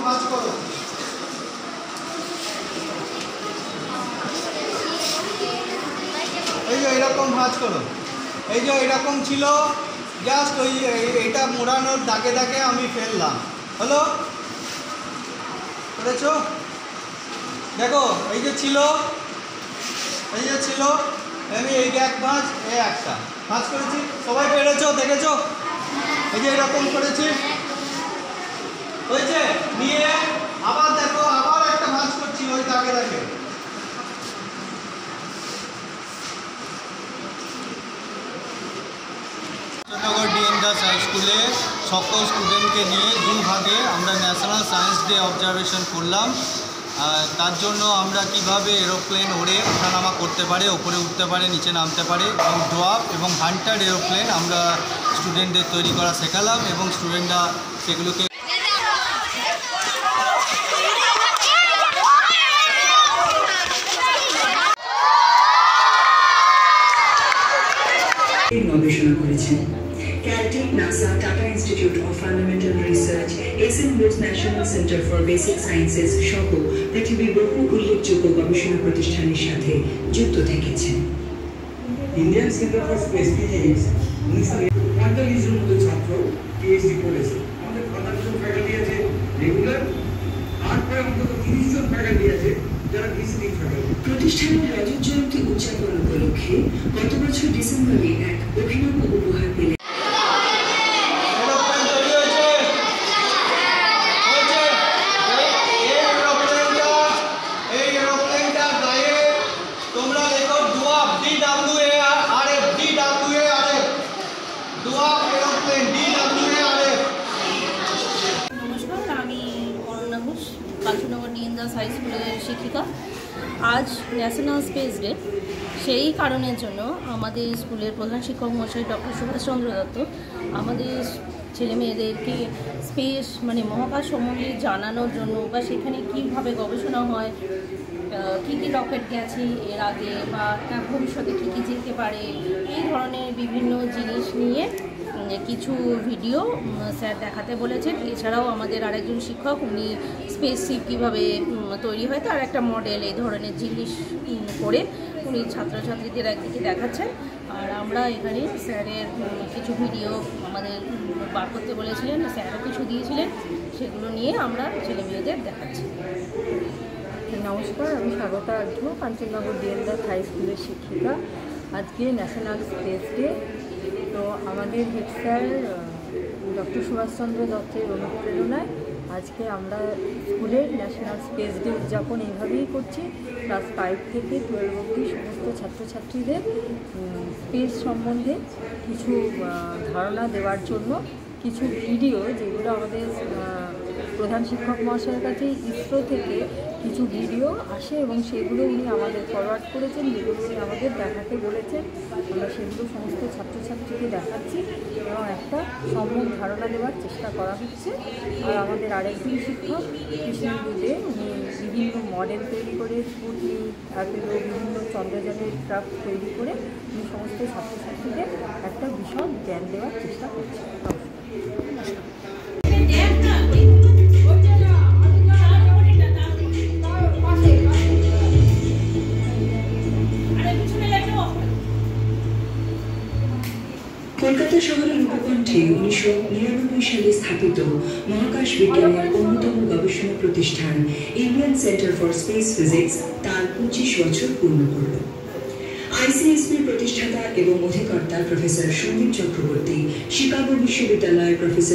ভাঁজ করো। এই যে এরকম ভাঁজ করো। এই যে এরকম ছিল, জাস্ট ওই এইটা মোড়ানোর দাগে দাগে আমি ফেললাম। হলো, করেছো? দেখো এই যে ছিল, এই যে ছিল, আমি এই যে এক ভাঁজ, এই একটা ভাঁজ করেছি। সবাই পেরেছো? দেখেছো? এই যে এরকম করেছি, হয়েছে? নিয়ে আবার দেখো, আবার একটা ভাঁজ করছি ওই দাগে দাগে। নগর ডিএন দাস হাই স্কুলে সকল স্টুডেন্টকে নিয়ে দুই ভাগে আমরা ন্যাশনাল সায়েন্স ডে অবজারভেশন করলাম। তার জন্য আমরা কিভাবে এরোপ্লেন ওড়ে ওঠানামা করতে পারে, ওপরে উঠতে পারে, নিচে নামতে পারে, এবং ডোয়াপ এবং হান্টার এরোপ্লেন আমরা স্টুডেন্টদের তৈরি করা শেখালাম এবং স্টুডেন্টরা সেগুলোকে গবেষণা করেছেন। Caltech, NASA, Tata institute of fundamental research, SN Bose national centre for basic sciences সহ পৃথিবীর বহু উল্লেখযোগ্য গবেষণা প্রতিষ্ঠানের সাথে যুক্ত থেকেছেন। Indian centre for space physics 1945 জন মতো ছাত্র পিএইচডি করেছে। আমাদের 50 জন ফ্যাকাল্টি আছে রেগুলার, আর প্রায় অন্তত 30 জন ফ্যাকাল্টি আছে যারা ভিজিটিং ফ্যাকাল্টি। প্রতিষ্ঠানের রজত জয়ন্তী উদযাপন উপলক্ষে গত বছর ডিসেম্বরে এক অভিনব উপহার পেলেন। নমস্কার, আমি অরণ্যা ঘোষ, কাঞ্চননগর ডিএন দাস হাই স্কুলের শিক্ষিকা। আজ ন্যাশনাল স্পেস ডে। সেই কারণের জন্য আমাদের স্কুলের প্রধান শিক্ষক মহাশয় ডক্টর সুভাষচন্দ্র দত্ত আমাদের ছেলে মেয়েদেরকে স্পেস মানে মহাকাশ সম্বন্ধে জানানোর জন্য, বা সেখানে কীভাবে গবেষণা হয়, কী কী রকেট গেছে এর আগে, বা ভবিষ্যতে কী কী যেতে পারে, এই ধরনের বিভিন্ন জিনিস নিয়ে কিছু ভিডিও স্যার দেখাতে বলেছেন। এছাড়াও আমাদের আরেকজন শিক্ষক, উনি স্পেসশিপ কীভাবে তৈরি হয় তার একটা মডেল, এই ধরনের জিনিস করে উনি ছাত্রছাত্রীদের একদিকে দেখাচ্ছেন। আর আমরা এখানে স্যারের কিছু ভিডিও আমাদের বার করতে বলেছিলেন, স্যারও কিছু দিয়েছিলেন, সেগুলো নিয়ে আমরা ছেলে মেয়েদের দেখাচ্ছি। নমস্কার, আমি স্বাগতা আর্য, কাঞ্চননগর ডিএন দাস হাই স্কুলের শিক্ষিকা। আজকে ন্যাশনাল স্পেস ডে। তো আমাদের হেড স্যার ডক্টর সুভাষচন্দ্র দত্তের অনুপ্রেরণায় আজকে আমরা স্কুলের ন্যাশনাল স্পেস ডে উদযাপন এইভাবেই করছি। ক্লাস 5 থেকে 12 অবধি সমস্ত ছাত্রছাত্রীদের স্পেস সম্বন্ধে কিছু ধারণা দেওয়ার জন্য কিছু ভিডিও, যেগুলো আমাদের প্রধান শিক্ষক মহাশয়ের কাছে ইসরো থেকে কিছু ভিডিও আসে এবং সেগুলো উনি আমাদের ফরওয়ার্ড করেছেন, যেগুলো উনি আমাদের দেখাতে বলেছেন। আমরা সেগুলো সমস্ত ছাত্রছাত্রীকে দেখাচ্ছি এবং একটা সম্যক ধারণা দেওয়ার চেষ্টা করা হচ্ছে। আর আমাদের আরেকজন শিক্ষক কৃষ্ণবিদে, উনি বিভিন্ন মডেল তৈরি করে স্পুটনিক, অ্যাপোলো, বিভিন্ন চন্দ্রযানের ক্রাফট তৈরি করে উনি সমস্ত ছাত্রছাত্রীদের একটা বিশদ জ্ঞান দেওয়ার চেষ্টা করছেন। কলকাতা শহরের উপকণ্ঠে 1999 সালে স্থাপিত মহাকাশ বিজ্ঞানের অন্যতম গবেষণা প্রতিষ্ঠান Indian centre for space physics তার 25 বছর পূর্ণ করল। আইসিএসপির প্রতিষ্ঠাতা এবং অধিকর্তা প্রফেসর সন্দীপ চক্রবর্তী, শিকাগো বিশ্ববিদ্যালয়ের প্রফেসর